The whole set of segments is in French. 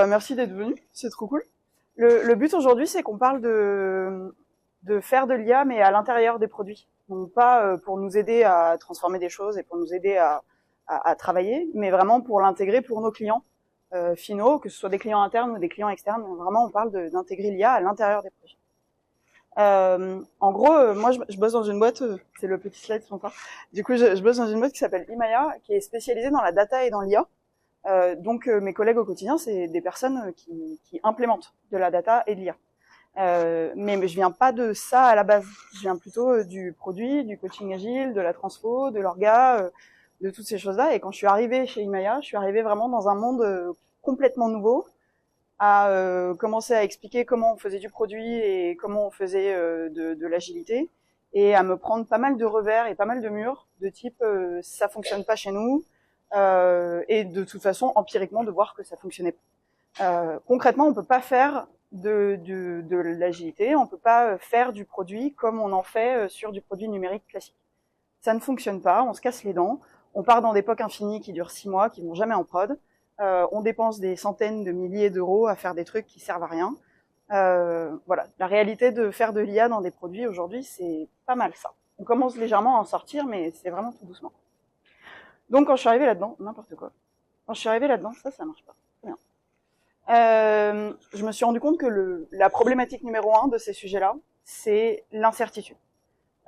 merci d'être venu, c'est trop cool. Le but aujourd'hui, c'est qu'on parle de faire de l'IA, mais à l'intérieur des produits. Donc pas pour nous aider à transformer des choses et pour nous aider à travailler, mais vraiment pour l'intégrer pour nos clients finaux, que ce soit des clients internes ou des clients externes. Vraiment, on parle d'intégrer l'IA à l'intérieur des produits. En gros, moi, je bosse dans une boîte, c'est le petit slide son part. Du coup, je bosse dans une boîte qui s'appelle Imaya, qui est spécialisée dans la data et dans l'IA. Donc, mes collègues au quotidien, c'est des personnes qui implémentent de la data et de l'IA. Mais je viens pas de ça à la base. Je viens plutôt du produit, du coaching agile, de la transfo, de l'orga, de toutes ces choses-là. Et quand je suis arrivée chez Imaya, je suis arrivée vraiment dans un monde complètement nouveau, à commencer à expliquer comment on faisait du produit et comment on faisait de l'agilité, et à me prendre pas mal de revers et pas mal de murs de type ça fonctionne pas chez nous, et de toute façon empiriquement de voir que ça fonctionnait pas. Concrètement, on peut pas faire de l'agilité, on peut pas faire du produit comme on en fait sur du produit numérique classique. Ça ne fonctionne pas, on se casse les dents, on part dans des POC infinis qui durent 6 mois, qui vont jamais en prod. On dépense des centaines de milliers d'euros à faire des trucs qui servent à rien. Voilà, la réalité de faire de l'IA dans des produits aujourd'hui, c'est pas mal ça. On commence légèrement à en sortir, mais c'est vraiment tout doucement. Donc quand je suis arrivée là-dedans, n'importe quoi. Quand je suis arrivée là-dedans, ça marche pas. Très bien. Je me suis rendu compte que la problématique numéro 1 de ces sujets-là, c'est l'incertitude.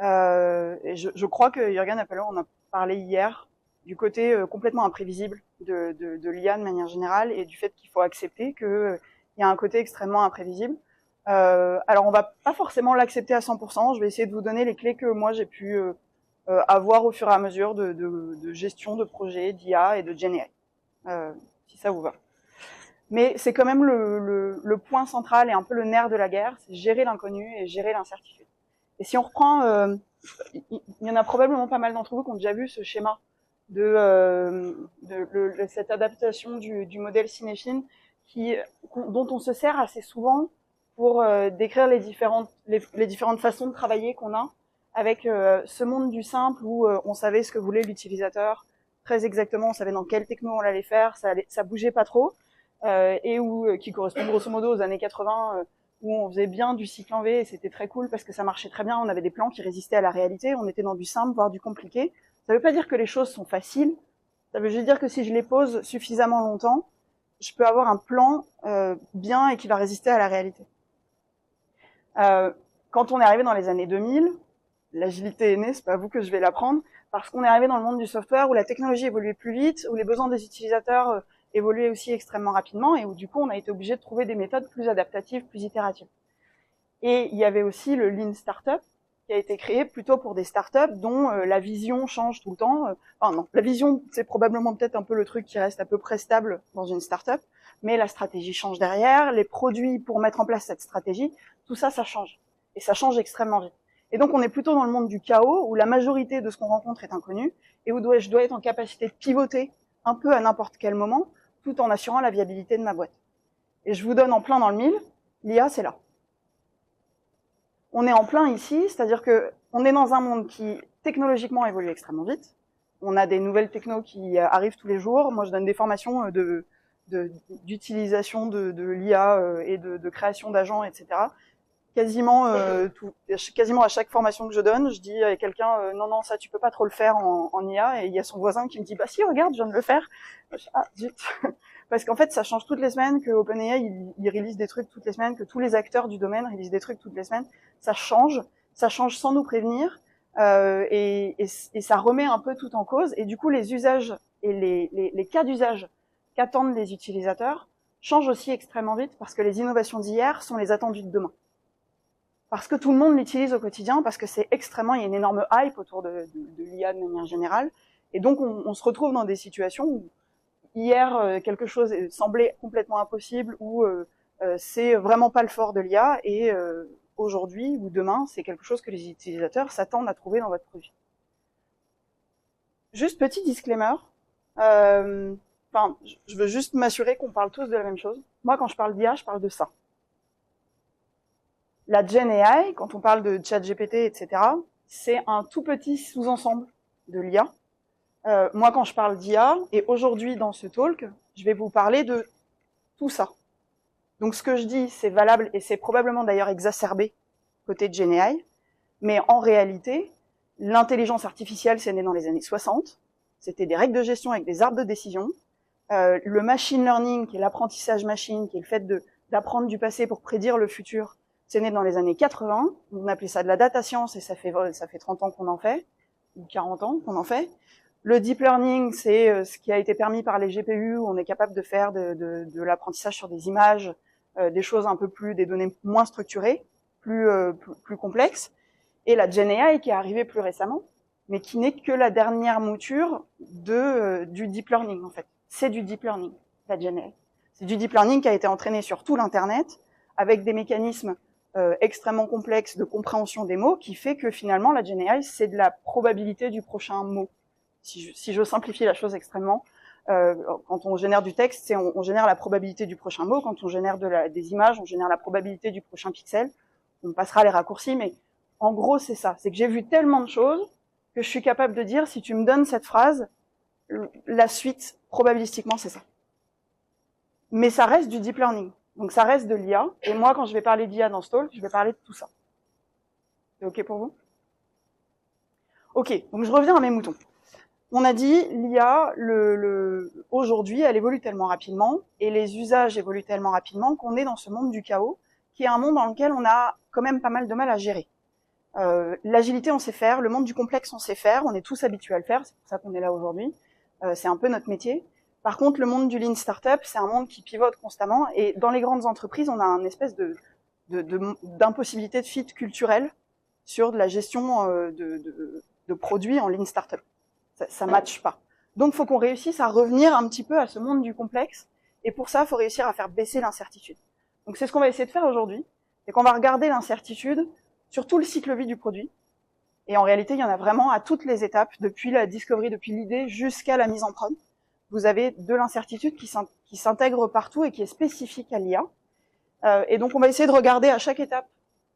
Et je crois que Jürgen Appeler en a parlé hier, du côté complètement imprévisible de l'IA de manière générale, et du fait qu'il faut accepter qu'il y a un côté extrêmement imprévisible. Alors on va pas forcément l'accepter à 100%, je vais essayer de vous donner les clés que moi j'ai pu avoir au fur et à mesure de gestion de projets d'IA et de GenAI, si ça vous va. Mais c'est quand même le point central et un peu le nerf de la guerre, c'est gérer l'inconnu et gérer l'incertitude. Et si on reprend, il y en a probablement pas mal d'entre vous qui ont déjà vu ce schéma de cette adaptation du modèle Cinefin dont on se sert assez souvent pour décrire les différentes façons de travailler qu'on a avec ce monde du simple où on savait ce que voulait l'utilisateur très exactement, on savait dans quelle techno on allait faire, ça bougeait pas trop, et qui correspond grosso modo aux années 80 où on faisait bien du cycle en V et c'était très cool parce que ça marchait très bien, on avait des plans qui résistaient à la réalité, on était dans du simple voire du compliqué. Ça veut pas dire que les choses sont faciles, ça veut juste dire que si je les pose suffisamment longtemps, je peux avoir un plan bien et qui va résister à la réalité. Quand on est arrivé dans les années 2000, l'agilité est née, c'est pas à vous que je vais l'apprendre, parce qu'on est arrivé dans le monde du software où la technologie évoluait plus vite, où les besoins des utilisateurs évoluaient aussi extrêmement rapidement, et où du coup on a été obligé de trouver des méthodes plus adaptatives, plus itératives. Et il y avait aussi le Lean Startup, qui a été créé plutôt pour des startups dont la vision change tout le temps. Enfin non, la vision, c'est probablement peut-être un peu le truc qui reste à peu près stable dans une startup, mais la stratégie change derrière, les produits pour mettre en place cette stratégie, tout ça, ça change. Et ça change extrêmement vite. Et donc on est plutôt dans le monde du chaos, où la majorité de ce qu'on rencontre est inconnu, et où je dois être en capacité de pivoter un peu à n'importe quel moment, tout en assurant la viabilité de ma boîte. Et je vous donne en plein dans le mille, l'IA, c'est là. On est en plein ici, c'est-à-dire que on est dans un monde qui technologiquement évolue extrêmement vite. On a des nouvelles technos qui arrivent tous les jours. Moi, je donne des formations d'utilisation de l'IA et de création d'agents, etc. Quasiment à chaque formation que je donne, je dis à quelqu'un non, ça tu peux pas trop le faire en IA, et il y a son voisin qui me dit bah si, regarde, je viens de le faire. Ah zut. Parce qu'en fait, ça change toutes les semaines, que OpenAI, il release des trucs toutes les semaines, que tous les acteurs du domaine release des trucs toutes les semaines. Ça change sans nous prévenir, et ça remet un peu tout en cause. Et du coup, les usages et les cas d'usage qu'attendent les utilisateurs changent aussi extrêmement vite, parce que les innovations d'hier sont les attendus de demain. Parce que tout le monde l'utilise au quotidien, parce que c'est extrêmement, il y a une énorme hype autour de l'IA de manière générale. Et donc, on se retrouve dans des situations où hier, quelque chose semblait complètement impossible, ou c'est vraiment pas le fort de l'IA, et aujourd'hui ou demain, c'est quelque chose que les utilisateurs s'attendent à trouver dans votre produit. Juste petit disclaimer, je veux juste m'assurer qu'on parle tous de la même chose. Moi, quand je parle d'IA, je parle de ça. La GenAI, quand on parle de ChatGPT, etc., c'est un tout petit sous-ensemble de l'IA. Moi, quand je parle d'IA, et aujourd'hui dans ce talk, je vais vous parler de tout ça. Donc ce que je dis, c'est valable et c'est probablement d'ailleurs exacerbé côté de GenAI, mais en réalité, l'intelligence artificielle, c'est né dans les années 60, c'était des règles de gestion avec des arbres de décision. Le machine learning, qui est l'apprentissage machine, qui est le fait d'apprendre du passé pour prédire le futur, c'est né dans les années 80. On appelait ça de la data science et ça fait 30 ans qu'on en fait, ou 40 ans qu'on en fait. Le deep learning, c'est ce qui a été permis par les GPU, où on est capable de faire de l'apprentissage sur des images, des choses un peu plus, des données moins structurées, plus complexes. Et la GenAI qui est arrivée plus récemment, mais qui n'est que la dernière mouture du deep learning, en fait. C'est du deep learning, la GenAI. C'est du deep learning qui a été entraîné sur tout l'Internet, avec des mécanismes extrêmement complexes de compréhension des mots, qui fait que finalement, la GenAI, c'est de la probabilité du prochain mot. Si je simplifie la chose extrêmement, quand on génère du texte, on génère la probabilité du prochain mot. Quand on génère des images, on génère la probabilité du prochain pixel. On passera les raccourcis, mais en gros, c'est ça. C'est que j'ai vu tellement de choses que je suis capable de dire, si tu me donnes cette phrase, la suite, probabilistiquement, c'est ça. Mais ça reste du deep learning. Donc ça reste de l'IA. Et moi, quand je vais parler d'IA dans ce talk, je vais parler de tout ça. C'est OK pour vous? OK, donc je reviens à mes moutons. On a dit, l'IA, aujourd'hui, elle évolue tellement rapidement, et les usages évoluent tellement rapidement qu'on est dans ce monde du chaos, qui est un monde dans lequel on a quand même pas mal de mal à gérer. L'agilité, on sait faire, le monde du complexe, on sait faire, on est tous habitués à le faire, c'est pour ça qu'on est là aujourd'hui, c'est un peu notre métier. Par contre, le monde du lean startup, c'est un monde qui pivote constamment, et dans les grandes entreprises, on a une espèce d'impossibilité de fit culturelle sur de la gestion de produits en lean startup. Ça matche pas. Donc, faut qu'on réussisse à revenir un petit peu à ce monde du complexe, et pour ça, il faut réussir à faire baisser l'incertitude. Donc, c'est ce qu'on va essayer de faire aujourd'hui, c'est qu'on va regarder l'incertitude sur tout le cycle vie du produit, et en réalité, il y en a vraiment à toutes les étapes, depuis la discovery, depuis l'idée, jusqu'à la mise en prod. Vous avez de l'incertitude qui s'intègre partout et qui est spécifique à l'IA. Et donc, on va essayer de regarder à chaque étape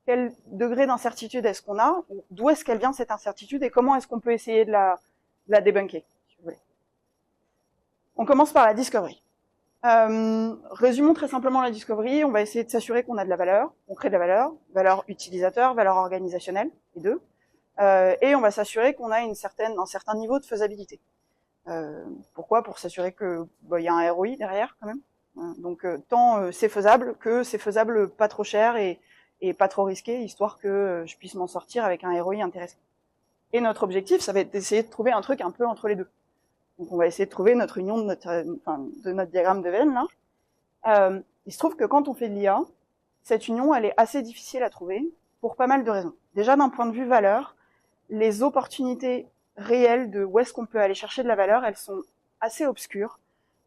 quel degré d'incertitude est-ce qu'on a, d'où est-ce qu'elle vient cette incertitude, et comment est-ce qu'on peut essayer de la débunker, si vous voulez. On commence par la discovery. Résumons très simplement la discovery. On va essayer de s'assurer qu'on a de la valeur, on crée de la valeur utilisateur, valeur organisationnelle, les deux. Et on va s'assurer qu'on a un certain niveau de faisabilité. Pourquoi? Pour s'assurer que y a un ROI derrière quand même. Donc tant c'est faisable que c'est faisable pas trop cher et pas trop risqué, histoire que je puisse m'en sortir avec un ROI intéressant. Et notre objectif, ça va être d'essayer de trouver un truc un peu entre les deux. Donc on va essayer de trouver notre union de notre diagramme de Venn là. Il se trouve que quand on fait de l'IA, cette union, elle est assez difficile à trouver pour pas mal de raisons. Déjà d'un point de vue valeur, les opportunités réelles de où est-ce qu'on peut aller chercher de la valeur, elles sont assez obscures.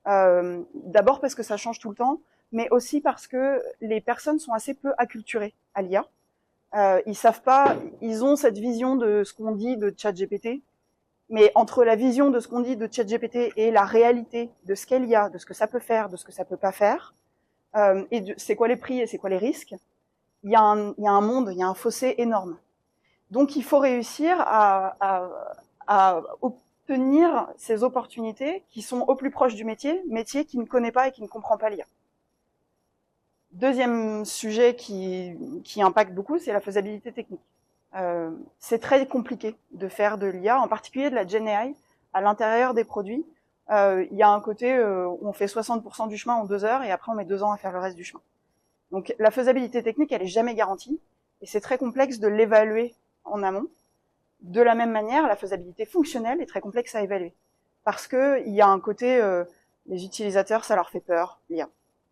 D'abord parce que ça change tout le temps, mais aussi parce que les personnes sont assez peu acculturées à l'IA. Ils savent pas, ils ont cette vision de ce qu'on dit de ChatGPT, mais entre la vision de ce qu'on dit de ChatGPT et la réalité de ce qu'elle y a, de ce que ça peut faire, de ce que ça peut pas faire, et c'est quoi les prix et c'est quoi les risques, il y a un monde, il y a un fossé énorme. Donc il faut réussir à obtenir ces opportunités qui sont au plus proche du métier qui ne connaît pas et qui ne comprend pas l'IA. Deuxième sujet qui impacte beaucoup, c'est la faisabilité technique. C'est très compliqué de faire de l'IA, en particulier de la GenAI, à l'intérieur des produits. Il y a un côté où on fait 60% du chemin en 2 heures et après on met 2 ans à faire le reste du chemin. Donc la faisabilité technique, elle est jamais garantie et c'est très complexe de l'évaluer en amont. De la même manière, la faisabilité fonctionnelle est très complexe à évaluer parce que il y a un côté les utilisateurs, ça leur fait peur, l'IA.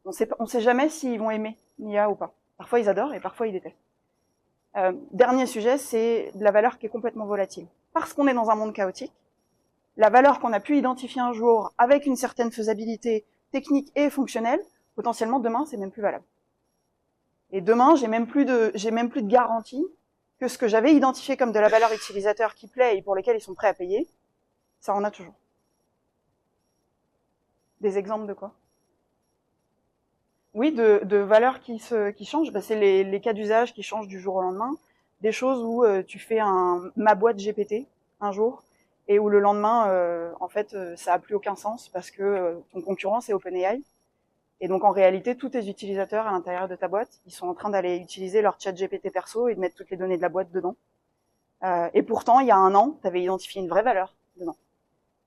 On sait jamais s'ils vont aimer l'IA ou pas. Parfois ils adorent et parfois ils détestent. Dernier sujet, c'est de la valeur qui est complètement volatile. Parce qu'on est dans un monde chaotique, la valeur qu'on a pu identifier un jour avec une certaine faisabilité technique et fonctionnelle, potentiellement demain, c'est même plus valable. Et demain, j'ai même plus de garantie que ce que j'avais identifié comme de la valeur utilisateur qui plaît et pour lesquels ils sont prêts à payer, ça en a toujours. Des exemples de quoi? Oui, de valeurs qui changent. C'est les cas d'usage qui changent du jour au lendemain. Des choses où tu fais ma boîte GPT un jour et où le lendemain, en fait, ça a plus aucun sens parce que ton concurrent c'est OpenAI. Et donc en réalité, tous tes utilisateurs à l'intérieur de ta boîte, ils sont en train d'aller utiliser leur chat GPT perso et de mettre toutes les données de la boîte dedans. Et pourtant, il y a un an, tu avais identifié une vraie valeur dedans.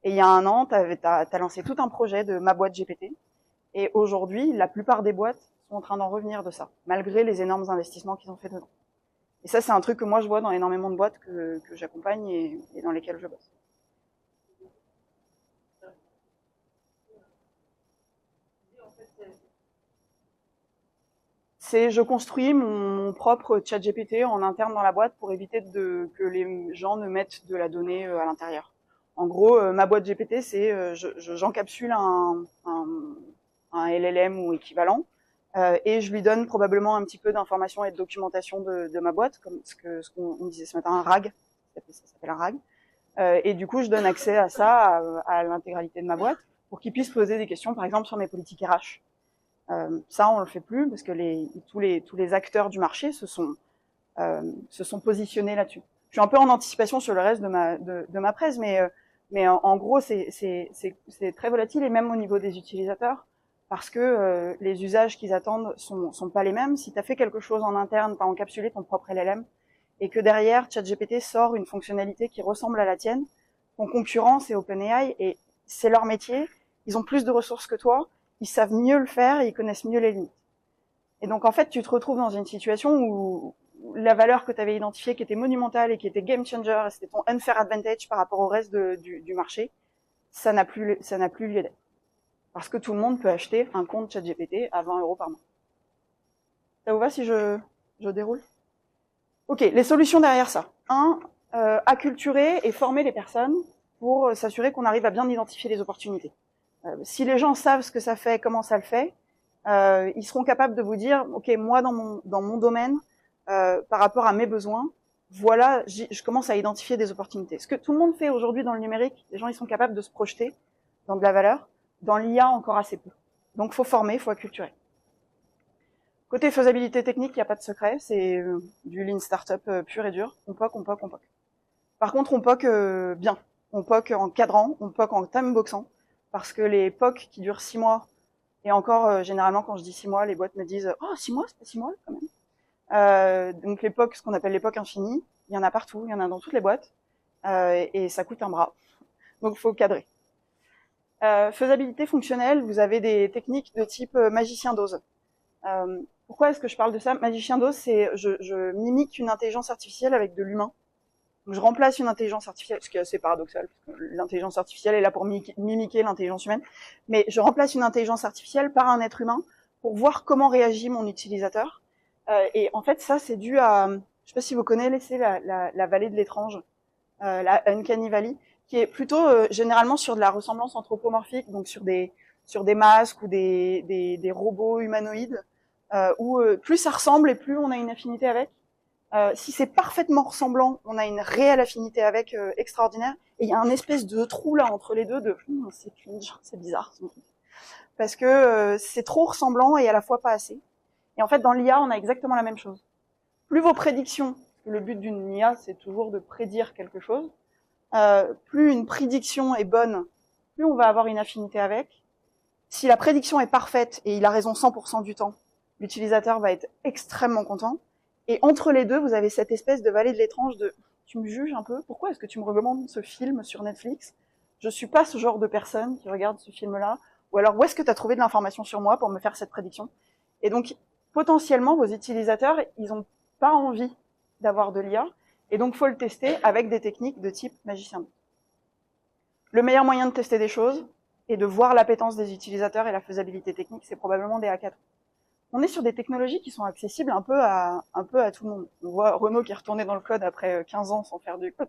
Et il y a un an, t'as lancé tout un projet de ma boîte GPT. Et aujourd'hui, la plupart des boîtes sont en train d'en revenir de ça, malgré les énormes investissements qu'ils ont fait dedans. Et ça, c'est un truc que moi, je vois dans énormément de boîtes que j'accompagne et dans lesquelles je bosse. Je construis mon propre chat GPT en interne dans la boîte pour éviter que les gens ne mettent de la donnée à l'intérieur. En gros, ma boîte GPT, c'est j'encapsule un LLM ou équivalent et je lui donne probablement un petit peu d'informations et de documentation de ma boîte, comme ce qu'on disait ce matin, un RAG, ça s'appelle un RAG. Et du coup, je donne accès à ça, à l'intégralité de ma boîte, pour qu'ils puissent poser des questions, par exemple, sur mes politiques RH. Ça, on le fait plus parce que tous les acteurs du marché se sont positionnés là-dessus. Je suis un peu en anticipation sur le reste de ma presse, mais en gros, c'est très volatile et même au niveau des utilisateurs, parce que les usages qu'ils attendent sont pas les mêmes. Si tu as fait quelque chose en interne, tu as encapsulé ton propre LLM, et que derrière, ChatGPT sort une fonctionnalité qui ressemble à la tienne, ton concurrent, c'est OpenAI, et c'est leur métier, ils ont plus de ressources que toi, ils savent mieux le faire et ils connaissent mieux les limites. Et donc, en fait, tu te retrouves dans une situation où la valeur que tu avais identifiée, qui était monumentale et qui était game changer, c'était ton unfair advantage par rapport au reste du marché, ça n'a plus lieu d'être. Parce que tout le monde peut acheter un compte ChatGPT à 20 € par mois. Ça vous va si je déroule? Ok, les solutions derrière ça. Acculturer et former les personnes pour s'assurer qu'on arrive à bien identifier les opportunités. Si les gens savent ce que ça fait, comment ça le fait, ils seront capables de vous dire, ok, moi dans mon domaine, par rapport à mes besoins, voilà, je commence à identifier des opportunités. Ce que tout le monde fait aujourd'hui dans le numérique, les gens ils sont capables de se projeter dans de la valeur. Dans l'IA, encore assez peu. Donc, faut former, faut acculturer. Côté faisabilité technique, il n'y a pas de secret, c'est du lean startup pur et dur. On POC. Par contre, on POC bien. On POC en cadrant, on POC en timeboxant, parce que les POC qui durent 6 mois, et encore généralement quand je dis 6 mois, les boîtes me disent « Oh, 6 mois, c'est pas 6 mois quand même ». Donc les POC, ce qu'on appelle les POC infinis, il y en a partout, il y en a dans toutes les boîtes, et ça coûte un bras. Donc, faut cadrer. Faisabilité fonctionnelle, vous avez des techniques de type magicien d'ose. Pourquoi est-ce que je parle de ça? Magicien d'ose, c'est je mimique une intelligence artificielle avec de l'humain. Donc je remplace une intelligence artificielle, ce qui est assez paradoxal, parce que l'intelligence artificielle est là pour mimiquer l'intelligence humaine, mais je remplace une intelligence artificielle par un être humain pour voir comment réagit mon utilisateur. Et en fait, ça, c'est dû à, je sais pas si vous connaissez la vallée de l'étrange, la Uncanny Valley, qui est plutôt généralement sur de la ressemblance anthropomorphique, donc sur des masques ou des robots humanoïdes, où plus ça ressemble et plus on a une affinité avec. Si c'est parfaitement ressemblant, on a une réelle affinité avec extraordinaire. Et il y a un espèce de trou là entre les deux de c'est cringe, c'est bizarre. Parce que c'est trop ressemblant et à la fois pas assez. Et en fait, dans l'IA, on a exactement la même chose. Plus vos prédictions, parce que le but d'une IA, c'est toujours de prédire quelque chose, plus une prédiction est bonne, plus on va avoir une affinité avec. Si la prédiction est parfaite et il a raison 100% du temps, l'utilisateur va être extrêmement content. Et entre les deux, vous avez cette espèce de vallée de l'étrange de « tu me juges un peu? Pourquoi est-ce que tu me recommandes ce film sur Netflix? Je suis pas ce genre de personne qui regarde ce film-là. Ou alors, où est-ce que tu as trouvé de l'information sur moi pour me faire cette prédiction ?» Et donc, potentiellement, vos utilisateurs, ils n'ont pas envie d'avoir de l'IA. Et donc, faut le tester avec des techniques de type magicien. Le meilleur moyen de tester des choses et de voir l'appétence des utilisateurs et la faisabilité technique, c'est probablement des hackathons. On est sur des technologies qui sont accessibles un peu à tout le monde. On voit Renault qui est retourné dans le code après 15 ans sans faire du code.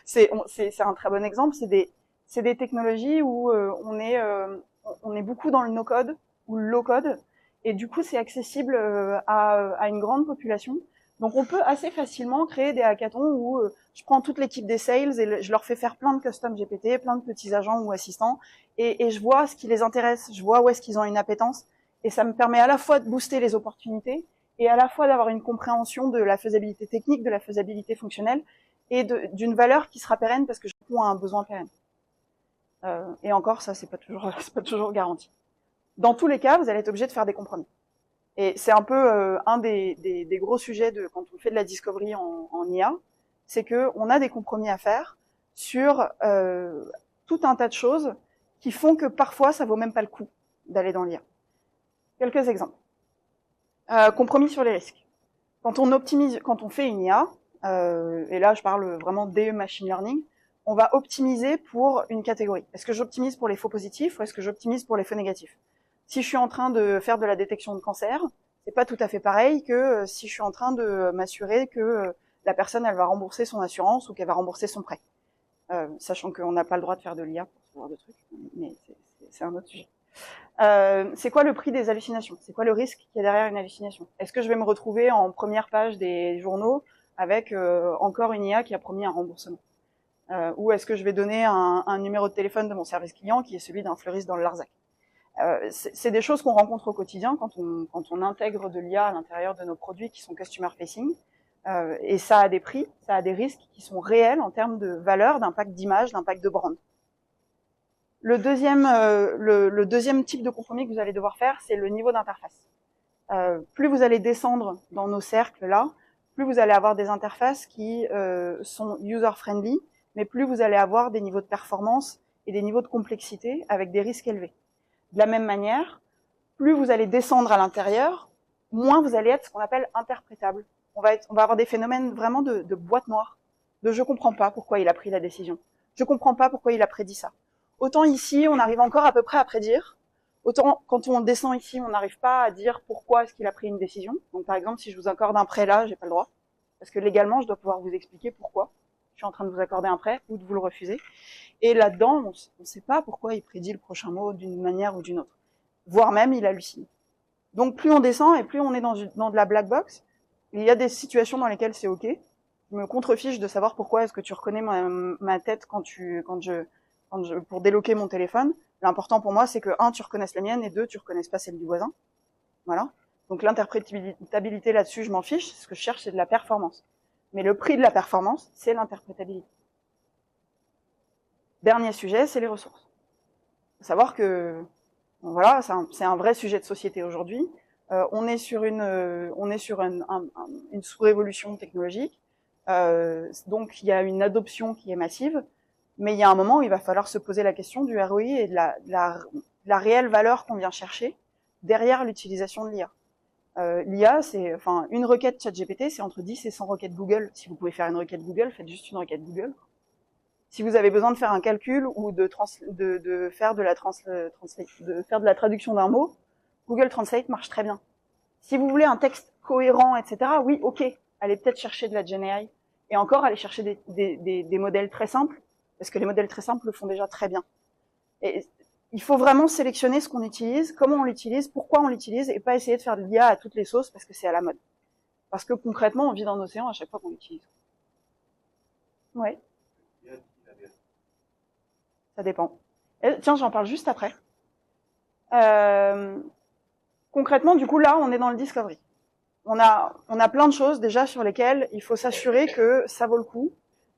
C'est un très bon exemple. C'est des technologies où on est beaucoup dans le no-code ou le low-code, et du coup, c'est accessible à une grande population. Donc, on peut assez facilement créer des hackathons où je prends toute l'équipe des sales et je leur fais faire plein de custom GPT, plein de petits agents ou assistants, et je vois ce qui les intéresse, je vois où est-ce qu'ils ont une appétence, et ça me permet à la fois de booster les opportunités et à la fois d'avoir une compréhension de la faisabilité technique, de la faisabilité fonctionnelle et d'une valeur qui sera pérenne parce que je réponds à un besoin pérenne. Et encore, ça, c'est pas toujours garanti. Dans tous les cas, vous allez être obligé de faire des compromis. Et c'est un peu un des gros sujets quand on fait de la discovery en IA, c'est que on a des compromis à faire sur tout un tas de choses qui font que parfois ça vaut même pas le coup d'aller dans l'IA. Quelques exemples. Compromis sur les risques. Quand on fait une IA, et là je parle vraiment des machine learning, on va optimiser pour une catégorie. Est-ce que j'optimise pour les faux positifs ou est-ce que j'optimise pour les faux négatifs? Si je suis en train de faire de la détection de cancer, c'est pas tout à fait pareil que si je suis en train de m'assurer que la personne elle va rembourser son assurance ou qu'elle va rembourser son prêt. Sachant qu'on n'a pas le droit de faire de l'IA pour ce genre de trucs, mais c'est un autre sujet. C'est quoi le prix des hallucinations? C'est quoi le risque qu'il y a derrière une hallucination? Est-ce que je vais me retrouver en première page des journaux avec encore une IA qui a promis un remboursement? Ou est-ce que je vais donner un numéro de téléphone de mon service client qui est celui d'un fleuriste dans le Larzac? C'est des choses qu'on rencontre au quotidien quand on intègre de l'IA à l'intérieur de nos produits qui sont customer facing, et ça a des prix, ça a des risques qui sont réels en termes de valeur, d'impact d'image, d'impact de brand. Le deuxième type de compromis que vous allez devoir faire, c'est le niveau d'interface. Plus vous allez descendre dans nos cercles là, plus vous allez avoir des interfaces qui sont user-friendly, mais plus vous allez avoir des niveaux de performance et des niveaux de complexité avec des risques élevés. De la même manière, plus vous allez descendre à l'intérieur, moins vous allez être ce qu'on appelle interprétable. On va avoir des phénomènes vraiment de boîte noire, de je comprends pas pourquoi il a pris la décision, je comprends pas pourquoi il a prédit ça. Autant ici, on arrive encore à peu près à prédire, autant quand on descend ici, on n'arrive pas à dire pourquoi est-ce qu'il a pris une décision. Donc par exemple, si je vous accorde un prêt là, j'ai pas le droit, parce que légalement, je dois pouvoir vous expliquer pourquoi je suis en train de vous accorder un prêt ou de vous le refuser. Et là-dedans, on ne sait pas pourquoi il prédit le prochain mot d'une manière ou d'une autre. Voire même, il hallucine. Donc plus on descend et plus on est dans de la black box. Il y a des situations dans lesquelles c'est OK. Je me contrefiche de savoir pourquoi est-ce que tu reconnais ma tête pour déloquer mon téléphone. L'important pour moi, c'est que 1, tu reconnaisses la mienne et 2, tu reconnaisses pas celle du voisin. Voilà. Donc l'interprétabilité là-dessus, je m'en fiche. Ce que je cherche, c'est de la performance. Mais le prix de la performance, c'est l'interprétabilité. Dernier sujet, c'est les ressources. Il faut savoir que, bon, voilà, c'est un vrai sujet de société aujourd'hui. On est sur une sous-révolution technologique. Donc il y a une adoption qui est massive, mais il y a un moment où il va falloir se poser la question du ROI et de la réelle valeur qu'on vient chercher derrière l'utilisation de l'IA. L'IA, une requête ChatGPT, c'est entre 10 et 100 requêtes Google. Si vous pouvez faire une requête Google, faites juste une requête Google. Si vous avez besoin de faire un calcul ou de faire de la traduction d'un mot, Google Translate marche très bien. Si vous voulez un texte cohérent, etc., oui, ok, allez peut-être chercher de la GenAI. Et encore, allez chercher des modèles très simples, parce que les modèles très simples le font déjà très bien. Et il faut vraiment sélectionner ce qu'on utilise, comment on l'utilise, pourquoi on l'utilise, et pas essayer de faire de l'IA à toutes les sauces, parce que c'est à la mode. Parce que concrètement, on vit dans l'océan à chaque fois qu'on l'utilise. Ouais. Ça dépend. Et, tiens, j'en parle juste après. Concrètement, du coup, là, on est dans le discovery. On a plein de choses déjà sur lesquelles il faut s'assurer que ça vaut le coup,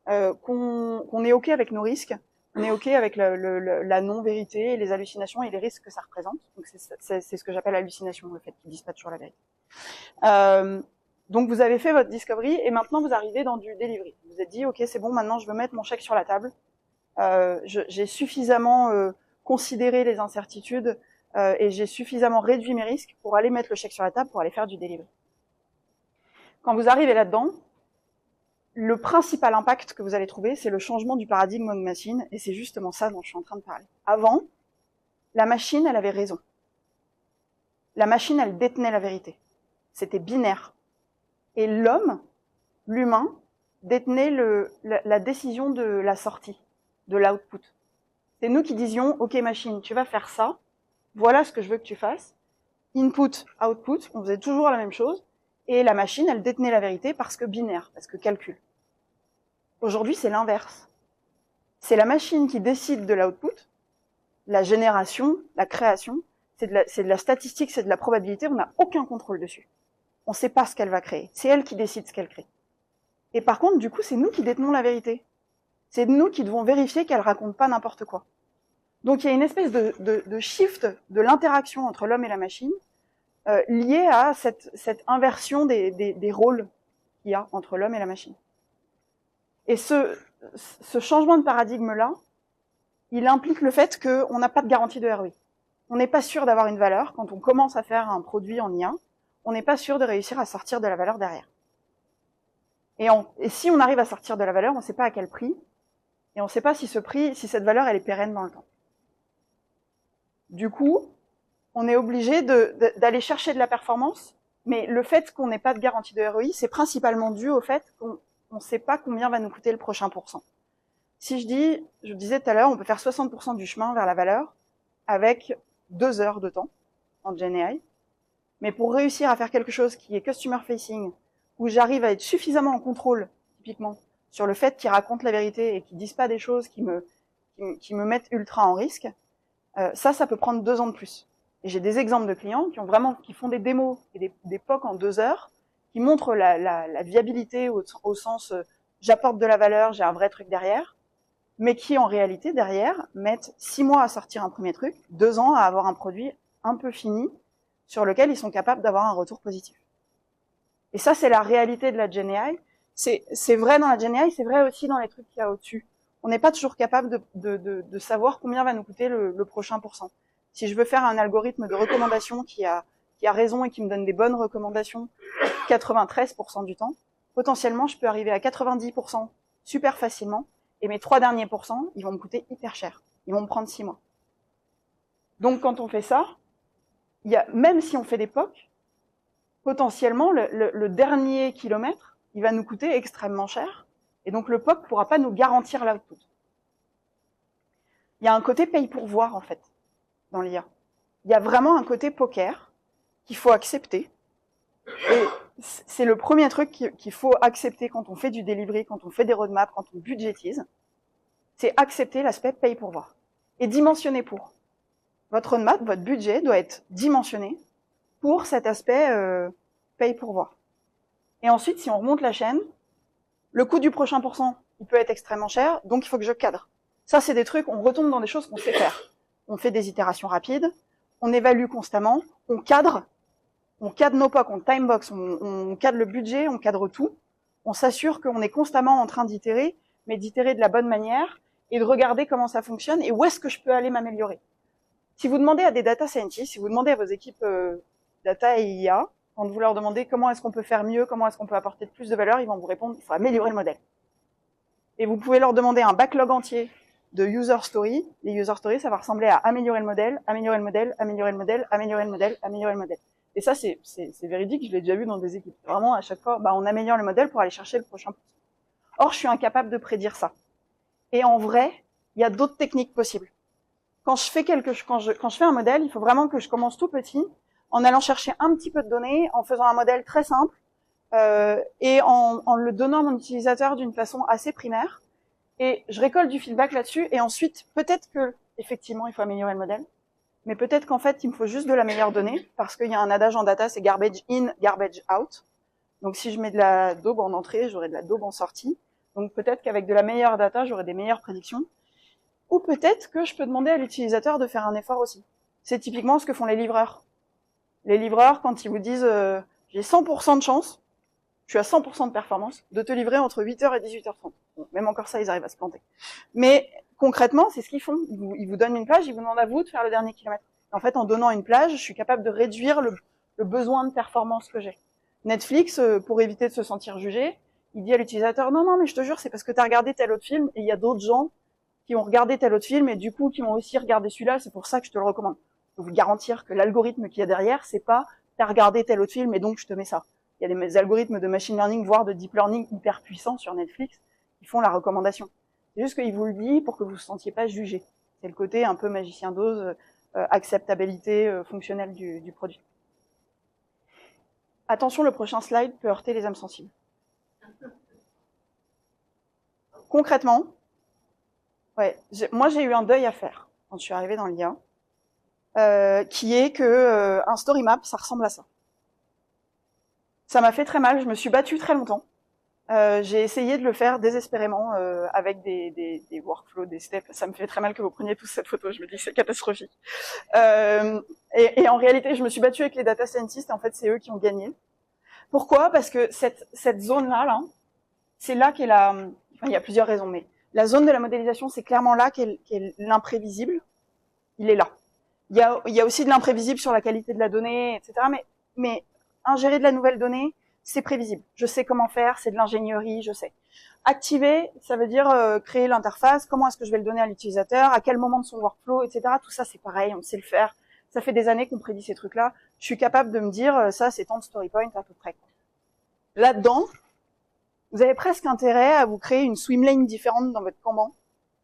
qu'on est OK avec nos risques, on est OK avec la non-vérité, les hallucinations et les risques que ça représente. Donc c'est ce que j'appelle hallucination, le fait qu'ils disent pas toujours la vérité. Donc vous avez fait votre discovery et maintenant vous arrivez dans du delivery. Vous vous êtes dit, OK, c'est bon, maintenant je veux mettre mon chèque sur la table. J'ai suffisamment considéré les incertitudes et j'ai suffisamment réduit mes risques pour aller mettre le chèque sur la table, pour aller faire du delivery. Quand vous arrivez là-dedans, le principal impact que vous allez trouver, c'est le changement du paradigme homme-machine, et c'est justement ça dont je suis en train de parler. Avant, la machine, elle avait raison. La machine, elle détenait la vérité. C'était binaire. Et l'homme, l'humain, détenait la décision de la sortie, de l'output. C'est nous qui disions, OK machine, tu vas faire ça, voilà ce que je veux que tu fasses. Input, output, on faisait toujours la même chose, et la machine, elle détenait la vérité parce que binaire, parce que calcul. Aujourd'hui, c'est l'inverse. C'est la machine qui décide de l'output, la génération, la création, c'est de la statistique, c'est de la probabilité, on n'a aucun contrôle dessus. On ne sait pas ce qu'elle va créer. C'est elle qui décide ce qu'elle crée. Et par contre, du coup, c'est nous qui détenons la vérité. C'est nous qui devons vérifier qu'elle raconte pas n'importe quoi. Donc il y a une espèce de shift de l'interaction entre l'homme et la machine liée à cette inversion des rôles qu'il y a entre l'homme et la machine. Et ce changement de paradigme-là, il implique le fait qu'on n'a pas de garantie de ROI. On n'est pas sûr d'avoir une valeur. Quand on commence à faire un produit en IA, on n'est pas sûr de réussir à sortir de la valeur derrière. Et si on arrive à sortir de la valeur, on ne sait pas à quel prix, et on ne sait pas si cette valeur, elle est pérenne dans le temps. Du coup, on est obligé d'aller chercher de la performance, mais le fait qu'on n'ait pas de garantie de ROI, c'est principalement dû au fait qu'on ne sait pas combien va nous coûter le prochain pourcent. Si je disais tout à l'heure, on peut faire 60% du chemin vers la valeur avec 2 heures de temps en GenAI, mais pour réussir à faire quelque chose qui est customer facing, où j'arrive à être suffisamment en contrôle, typiquement, sur le fait qu'ils racontent la vérité et qu'ils disent pas des choses qui me mettent ultra en risque, ça peut prendre 2 ans de plus. Et j'ai des exemples de clients qui font des démos et des POC en 2 heures, qui montrent la viabilité au sens j'apporte de la valeur, j'ai un vrai truc derrière, mais qui en réalité derrière mettent 6 mois à sortir un premier truc, 2 ans à avoir un produit un peu fini sur lequel ils sont capables d'avoir un retour positif. Et ça, c'est la réalité de la GenAI. C'est vrai dans la GenAI, c'est vrai aussi dans les trucs qu'il y a au-dessus. On n'est pas toujours capable de savoir combien va nous coûter le prochain pourcent. Si je veux faire un algorithme de recommandation qui a raison et qui me donne des bonnes recommandations 93% du temps, potentiellement, je peux arriver à 90% super facilement, et mes 3 derniers pourcents, ils vont me coûter hyper cher. Ils vont me prendre 6 mois. Donc, quand on fait ça, même si on fait des POC, potentiellement, le dernier kilomètre, il va nous coûter extrêmement cher, et donc le POC ne pourra pas nous garantir l'output. Il y a un côté paye pour voir, en fait, dans l'IA. Il y a vraiment un côté poker qu'il faut accepter, et c'est le premier truc qu'il faut accepter quand on fait du delivery, quand on fait des roadmaps, quand on budgétise, c'est accepter l'aspect paye pour voir, et dimensionner pour. Votre roadmap, votre budget doit être dimensionné pour cet aspect paye pour voir. Et ensuite, si on remonte la chaîne, le coût du prochain pourcent, il peut être extrêmement cher, donc il faut que je cadre. Ça, c'est des trucs, on retombe dans des choses qu'on sait faire. On fait des itérations rapides, on évalue constamment, on cadre nos POC, on timebox, on cadre le budget, on cadre tout. On s'assure qu'on est constamment en train d'itérer, mais d'itérer de la bonne manière et de regarder comment ça fonctionne et où est-ce que je peux aller m'améliorer. Si vous demandez à des data scientists, si vous demandez à vos équipes data et IA, quand vous leur demandez comment est-ce qu'on peut faire mieux, comment est-ce qu'on peut apporter plus de valeur, ils vont vous répondre, il faut améliorer le modèle. Et vous pouvez leur demander un backlog entier de user stories. Les user stories, ça va ressembler à améliorer le modèle, améliorer le modèle, améliorer le modèle, améliorer le modèle, améliorer le modèle. Et ça, c'est véridique, je l'ai déjà vu dans des équipes. Vraiment, à chaque fois, on améliore le modèle pour aller chercher le prochain pourcent. Or, je suis incapable de prédire ça. Et en vrai, il y a d'autres techniques possibles. Quand je fais un modèle, il faut vraiment que je commence tout petit, en allant chercher un petit peu de données, en faisant un modèle très simple, et en le donnant à mon utilisateur d'une façon assez primaire. Et je récolte du feedback là-dessus, et ensuite, peut-être que, effectivement, il faut améliorer le modèle, mais peut-être qu'en fait, il me faut juste de la meilleure donnée, parce qu'il y a un adage en data, c'est garbage in, garbage out. Donc si je mets de la daube en entrée, j'aurai de la daube en sortie. Donc peut-être qu'avec de la meilleure data, j'aurai des meilleures prédictions. Ou peut-être que je peux demander à l'utilisateur de faire un effort aussi. C'est typiquement ce que font les livreurs. Les livreurs, quand ils vous disent j'ai 100% de chance, je suis à 100% de performance, de te livrer entre 8h et 18h30. Bon, même encore ça, ils arrivent à se planter. Mais concrètement, c'est ce qu'ils font. Ils vous donnent une plage, ils vous demandent à vous de faire le dernier kilomètre. En fait, en donnant une plage, je suis capable de réduire le besoin de performance que j'ai. Netflix, pour éviter de se sentir jugé, il dit à l'utilisateur, non, mais je te jure, c'est parce que tu as regardé tel autre film, et il y a d'autres gens qui ont regardé tel autre film, et du coup, qui ont aussi regardé celui-là, c'est pour ça que je te le recommande. Je peux vous garantir que l'algorithme qu'il y a derrière, c'est pas, t'as regardé tel autre film, et donc je te mets ça. Il y a des algorithmes de machine learning, voire de deep learning hyper puissants sur Netflix, qui font la recommandation. C'est juste qu'il vous le dit pour que vous ne vous sentiez pas jugé. C'est le côté un peu magicien d'Oz, acceptabilité fonctionnelle du produit. Attention, le prochain slide peut heurter les âmes sensibles. Concrètement, moi j'ai eu un deuil à faire quand je suis arrivée dans l'IA, qui est que un story map, ça ressemble à ça. Ça m'a fait très mal, je me suis battue très longtemps J'ai essayé de le faire désespérément avec des workflows, des steps. Ça me fait très mal que vous preniez tous cette photo. Je me dis que c'est catastrophique. Et en réalité, je me suis battue avec les data scientists. Et en fait, c'est eux qui ont gagné. Pourquoi? Parce que cette zone-là, c'est là qu'est la... Enfin, il y a plusieurs raisons, mais la zone de la modélisation, c'est clairement là qu'est l'imprévisible. Il est là. Il y a aussi de l'imprévisible sur la qualité de la donnée, etc. Mais ingérer de la nouvelle donnée, c'est prévisible. Je sais comment faire, c'est de l'ingénierie, je sais. Activer, ça veut dire créer l'interface, comment est-ce que je vais le donner à l'utilisateur, à quel moment de son workflow, etc. Tout ça, c'est pareil, on sait le faire. Ça fait des années qu'on prédit ces trucs-là. Je suis capable de me dire, ça, c'est tant de story point à peu près. Là-dedans, vous avez presque intérêt à vous créer une swim lane différente dans votre Kanban,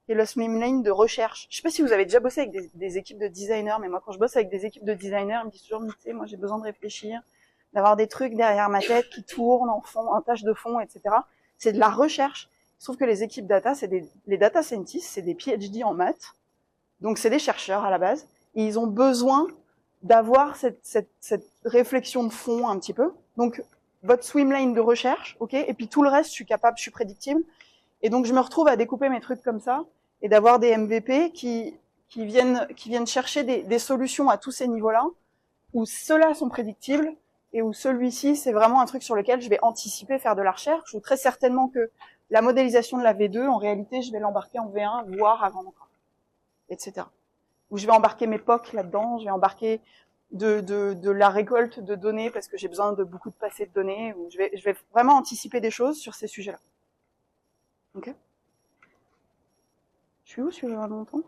qui est le swim lane de recherche. Je sais pas si vous avez déjà bossé avec des équipes de designers, mais moi, quand je bosse avec des équipes de designers, ils me disent toujours, tu sais, moi, j'ai besoin de réfléchir, d'avoir des trucs derrière ma tête qui tournent en fond, en tâche de fond, etc. C'est de la recherche. Il se trouve que les équipes data, les data scientists, c'est des PhD en maths. Donc, c'est des chercheurs à la base. Et ils ont besoin d'avoir cette réflexion de fond un petit peu. Donc, votre swim lane de recherche, ok, et puis tout le reste, je suis capable, je suis prédictible. Et donc, je me retrouve à découper mes trucs comme ça et d'avoir des MVP qui viennent chercher des solutions à tous ces niveaux-là, où ceux-là sont prédictibles et où celui-ci, c'est vraiment un truc sur lequel je vais anticiper, faire de la recherche, ou très certainement que la modélisation de la V2, en réalité, je vais l'embarquer en V1, voire avant encore, etc. Où je vais embarquer mes POC là-dedans, je vais embarquer de la récolte de données parce que j'ai besoin de beaucoup de passés de données, où je vais vraiment anticiper des choses sur ces sujets-là. Ok. Je suis où sur mon temps?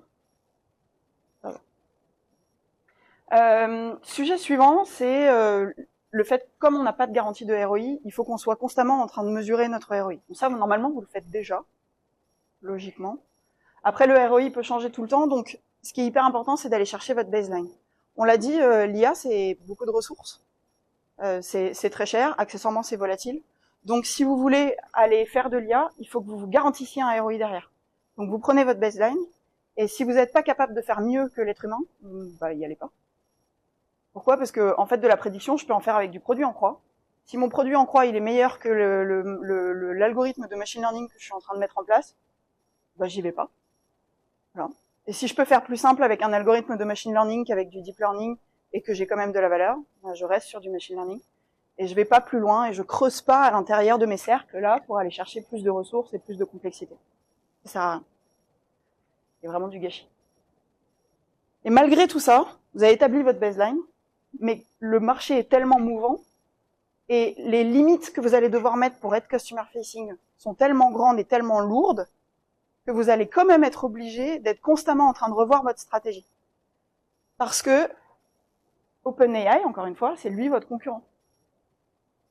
Sujet suivant, c'est le fait, comme on n'a pas de garantie de ROI, il faut qu'on soit constamment en train de mesurer notre ROI. Donc ça, normalement, vous le faites déjà, logiquement. Après, le ROI peut changer tout le temps, donc ce qui est hyper important, c'est d'aller chercher votre baseline. On l'a dit, l'IA, c'est beaucoup de ressources, c'est très cher, accessoirement, c'est volatile. Donc, si vous voulez aller faire de l'IA, il faut que vous vous garantissiez un ROI derrière. Donc, vous prenez votre baseline, et si vous n'êtes pas capable de faire mieux que l'être humain, bah, y allez pas. Pourquoi? Parce que, en fait, de la prédiction, je peux en faire avec du produit en croix. Si mon produit en croix, il est meilleur que l'algorithme de machine learning que je suis en train de mettre en place, bah, j'y vais pas. Voilà. Et si je peux faire plus simple avec un algorithme de machine learning qu'avec du deep learning et que j'ai quand même de la valeur, bah, je reste sur du machine learning. Et je vais pas plus loin et je creuse pas à l'intérieur de mes cercles là pour aller chercher plus de ressources et plus de complexité. Ça sert à rien. C'est vraiment du gâchis. Et malgré tout ça, vous avez établi votre baseline, mais le marché est tellement mouvant et les limites que vous allez devoir mettre pour être customer facing sont tellement grandes et tellement lourdes que vous allez quand même être obligé d'être constamment en train de revoir votre stratégie. Parce que OpenAI, encore une fois, c'est lui votre concurrent.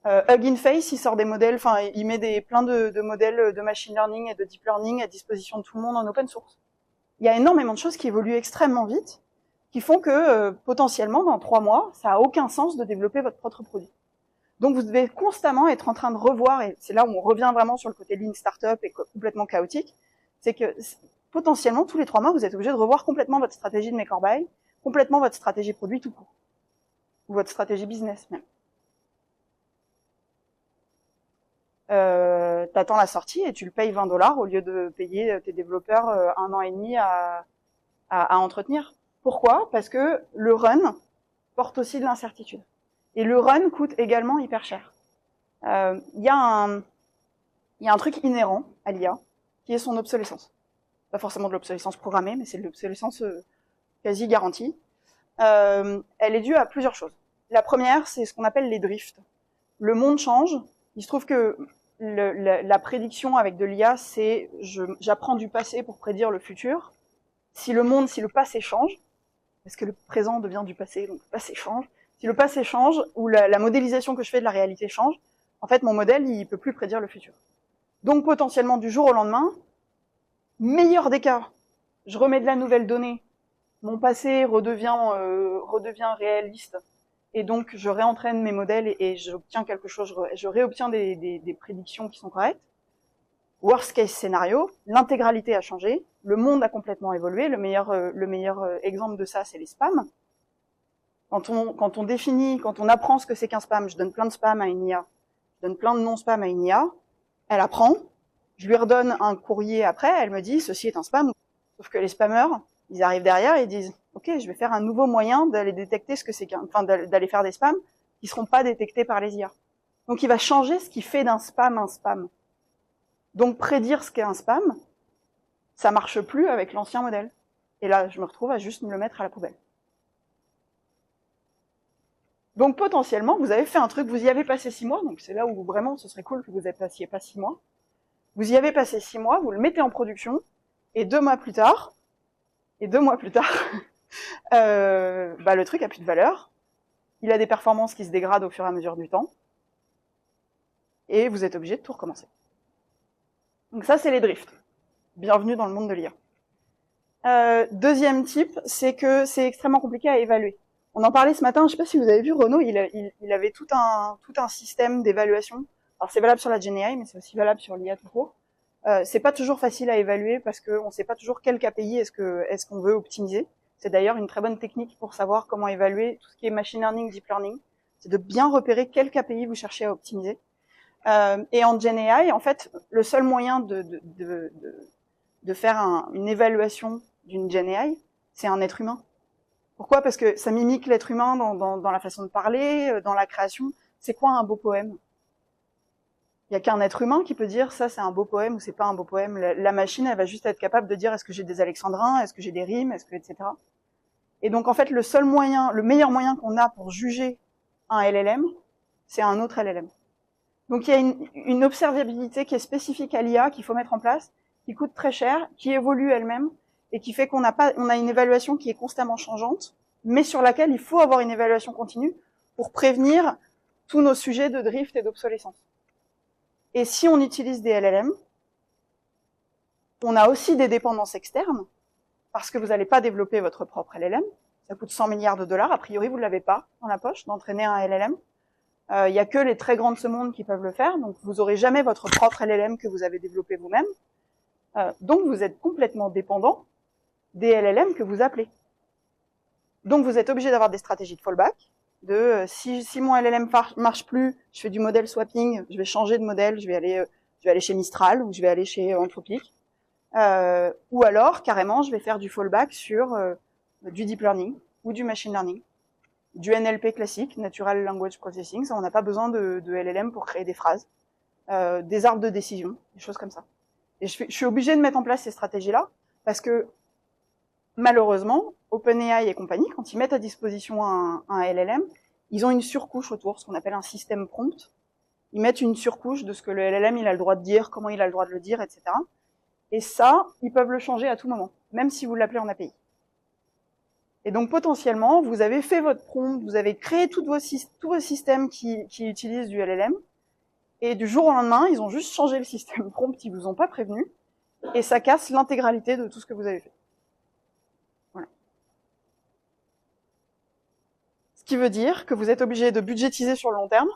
Hugging Face, il sort des modèles, enfin, il met plein de modèles de machine learning et de deep learning à disposition de tout le monde en open source. Il y a énormément de choses qui évoluent extrêmement vite, qui font que potentiellement dans 3 mois, ça a aucun sens de développer votre propre produit. Donc vous devez constamment être en train de revoir, et c'est là où on revient vraiment sur le côté lean startup et complètement chaotique, c'est que potentiellement tous les 3 mois, vous êtes obligé de revoir complètement votre stratégie de make or buy, complètement votre stratégie produit tout court, ou votre stratégie business même. T'attends la sortie et tu le payes 20$ au lieu de payer tes développeurs 1 an et demi à entretenir. Pourquoi? Parce que le run porte aussi de l'incertitude. Et le run coûte également hyper cher. Il y a un truc inhérent à l'IA, qui est son obsolescence. Pas forcément de l'obsolescence programmée, mais c'est de l'obsolescence quasi garantie. Elle est due à plusieurs choses. La première, c'est ce qu'on appelle les drifts. Le monde change. Il se trouve que la prédiction avec de l'IA, c'est j'apprends du passé pour prédire le futur. Si le passé change, parce que le présent devient du passé, donc le passé change. Si le passé change, ou la modélisation que je fais de la réalité change, en fait, mon modèle, il peut plus prédire le futur. Donc, potentiellement, du jour au lendemain, meilleur des cas, je remets de la nouvelle donnée, mon passé redevient réaliste, et donc je réentraîne mes modèles et j'obtiens quelque chose, je réobtiens des prédictions qui sont correctes. Worst case scénario, l'intégralité a changé, le monde a complètement évolué. Le meilleur exemple de ça, c'est les spams. Quand on apprend ce que c'est qu'un spam, je donne plein de spam à une IA, je donne plein de non-spam à une IA, Elle apprend, je lui redonne un courrier après, elle me dit ceci est un spam. Sauf que les spammers, ils arrivent derrière et ils disent ok, je vais faire un nouveau moyen d'aller détecter ce que c'est enfin d'aller faire des spams qui seront pas détectés par les IA. Donc il va changer ce qui fait d'un spam un spam. Donc prédire ce qu'est un spam, ça marche plus avec l'ancien modèle. Et là, je me retrouve à juste me le mettre à la poubelle. Donc potentiellement, vous avez fait un truc, vous y avez passé 6 mois, donc c'est là où vraiment ce serait cool que vous ne passiez pas 6 mois. Vous y avez passé 6 mois, vous le mettez en production, et 2 mois plus tard, le truc a plus de valeur, il a des performances qui se dégradent au fur et à mesure du temps, et vous êtes obligé de tout recommencer. Donc ça, c'est les drifts. Bienvenue dans le monde de l'IA. Deuxième type, c'est que c'est extrêmement compliqué à évaluer. On en parlait ce matin, je ne sais pas si vous avez vu, Renaud, il avait tout un système d'évaluation. Alors c'est valable sur la GenAI, mais c'est aussi valable sur l'IA tout court. C'est pas toujours facile à évaluer parce qu'on ne sait pas toujours quel KPI est-ce qu'on veut optimiser. C'est d'ailleurs une très bonne technique pour savoir comment évaluer tout ce qui est machine learning, deep learning. C'est de bien repérer quel KPI vous cherchez à optimiser. Et en GenAI, en fait, le seul moyen de faire une évaluation d'une GenAI, c'est un être humain. Pourquoi? Parce que ça mimique l'être humain dans la façon de parler, dans la création. C'est quoi un beau poème? Il n'y a qu'un être humain qui peut dire ça c'est un beau poème ou c'est pas un beau poème. La machine, elle va juste être capable de dire est-ce que j'ai des alexandrins, est-ce que j'ai des rimes, est-ce que etc. Et donc en fait le meilleur moyen qu'on a pour juger un LLM, c'est un autre LLM. Donc il y a une observabilité qui est spécifique à l'IA qu'il faut mettre en place, qui coûte très cher, qui évolue elle-même et qui fait on a une évaluation qui est constamment changeante, mais sur laquelle il faut avoir une évaluation continue pour prévenir tous nos sujets de drift et d'obsolescence. Et si on utilise des LLM, on a aussi des dépendances externes, parce que vous n'allez pas développer votre propre LLM. Ça coûte 100 milliards de dollars. A priori, vous ne l'avez pas dans la poche d'entraîner un LLM. Il y a que les très grands de ce monde qui peuvent le faire. Donc, vous n'aurez jamais votre propre LLM que vous avez développé vous-même. Donc, vous êtes complètement dépendant des LLM que vous appelez. Donc, vous êtes obligé d'avoir des stratégies de fallback. Si mon LLM marche plus, je fais du modèle swapping, je vais changer de modèle, je vais aller chez Mistral ou je vais aller chez Anthropic. Ou alors, carrément, je vais faire du fallback sur du deep learning ou du machine learning. Du NLP classique, Natural Language Processing, ça on n'a pas besoin de LLM pour créer des phrases, des arbres de décision, des choses comme ça. Et je suis obligée de mettre en place ces stratégies-là, parce que malheureusement, OpenAI et compagnie, quand ils mettent à disposition un LLM, ils ont une surcouche autour, ce qu'on appelle un système prompt. Ils mettent une surcouche de ce que le LLM il a le droit de dire, comment il a le droit de le dire, etc. Et ça, ils peuvent le changer à tout moment, même si vous l'appelez en API. Et donc potentiellement, vous avez fait votre prompt, vous avez créé tous vos systèmes qui utilisent du LLM, et du jour au lendemain, ils ont juste changé le système prompt, ils vous ont pas prévenu, et ça casse l'intégralité de tout ce que vous avez fait. Voilà. Ce qui veut dire que vous êtes obligé de budgétiser sur le long terme.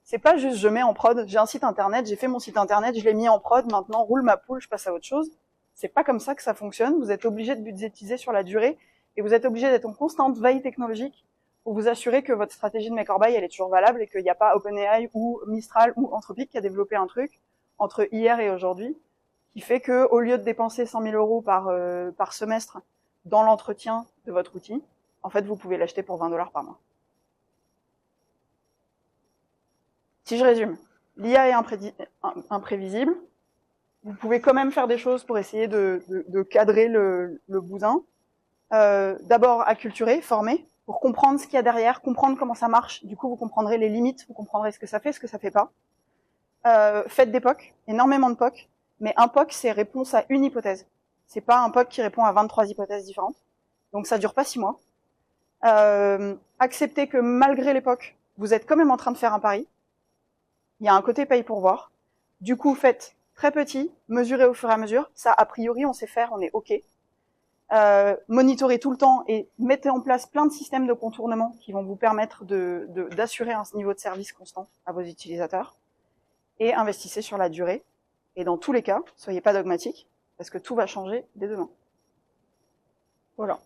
C'est pas juste je mets en prod, j'ai un site internet, j'ai fait mon site internet, je l'ai mis en prod, maintenant roule ma poule, je passe à autre chose. C'est pas comme ça que ça fonctionne. Vous êtes obligé de budgétiser sur la durée et vous êtes obligé d'être en constante veille technologique pour vous assurer que votre stratégie de make or buy elle est toujours valable et qu'il n'y a pas OpenAI ou Mistral ou Anthropic qui a développé un truc entre hier et aujourd'hui qui fait que au lieu de dépenser 100 000 € par semestre dans l'entretien de votre outil, en fait vous pouvez l'acheter pour 20 $ par mois. Si je résume, l'IA est imprévisible. Vous pouvez quand même faire des choses pour essayer de cadrer le bousin. D'abord, acculturer, former, pour comprendre ce qu'il y a derrière, comprendre comment ça marche. Du coup, vous comprendrez les limites, vous comprendrez ce que ça fait pas. Faites des POC, énormément de POC. Mais un POC, c'est réponse à une hypothèse. C'est pas un POC qui répond à 23 hypothèses différentes. Donc ça dure pas 6 mois. Acceptez que malgré les POC, vous êtes quand même en train de faire un pari. Il y a un côté paye pour voir. Du coup, faites très petit, mesurez au fur et à mesure. Ça, a priori, on sait faire, on est OK. Monitorez tout le temps et mettez en place plein de systèmes de contournement qui vont vous permettre d'assurer un niveau de service constant à vos utilisateurs. Et investissez sur la durée. Et dans tous les cas, soyez pas dogmatiques, parce que tout va changer dès demain. Voilà.